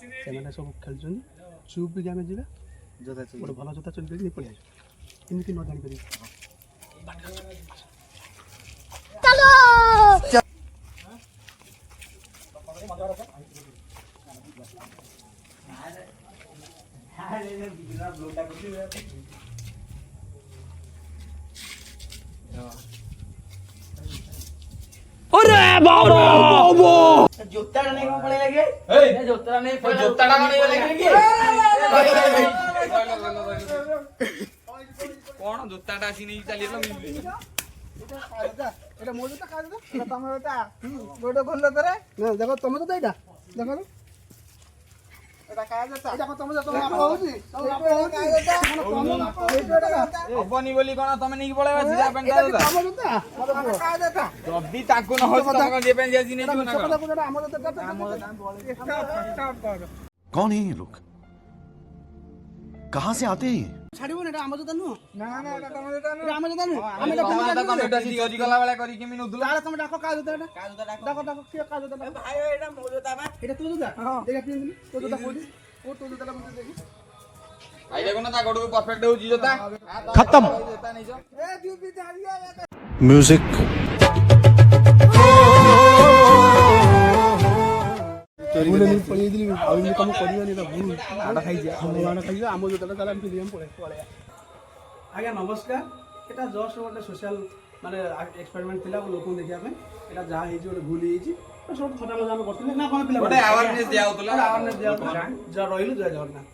से सब खेल चुप भी आम जा गोटे भल जोता चोरी कर पड़े एमती न जानी जोता नहीं को पड़े लगे ए जोता नहीं जोता का नहीं लगे कौन जोता आसी नहीं चली এটা মো জুতা কাজ দাও এটা তোমার জুতা গোটো খুললো তোরে না দেখো তোমার জুতা এটা দেখো এটা কাজ জুতা এটা কত তোমার জুতা আপা হউছি আপা হউছি হবনি বলি কোন তুমি নেকি পড়াইবা সিধা পেন্টা জুতা তোমার জুতা মত কাজ জুতা যদি তাকু ন হস তখন যে পেন যাসি নেই না এটা আমার জুতা कौन है ये लोग कहाँ से आते हैं ছাড়িব না এটা আমার জুতা নু না না এটা তোমার জুতা নু এটা আমার জুতা নু আমি এটা তোমার এটা সিওজি গলা বেলা করি কি মিনু দুলা আরে তুমি ডাকো কাজ জুতা এটা কাজ জুতা ডাকো ডাকো কি কাজ জুতা ভাই এটা মো জুতা বা এটা তোর জুতা দেখি আপনি তোর জুতা কই ও তোর জুতাটা মতে দেখি ভাই দেখো না তা গড়ু পারফেক্ট হউজি জুতা खत्म জুতা নেইছো এ তুই বি দাঁড়িয়ে म्यूजिक भूल नहीं पड़ी दिली और इनके काम करियो नहीं भूल आडा खाई जा हम आडा खाई जा आम जोटा चला हम फिल्म पड़े पड़े आज्ञा नमस्कार एटा जस्ट गोटे सोशल माने एक्सपेरिमेंट थिला लोक देखिया पे एटा जा हे जो भूल हेजी सब खटा मजा हम करथिले ना कोन पिला गोटे अवेयरनेस दिया होतला अवेयरनेस दिया जा रहिलु जय जगन्नाथ।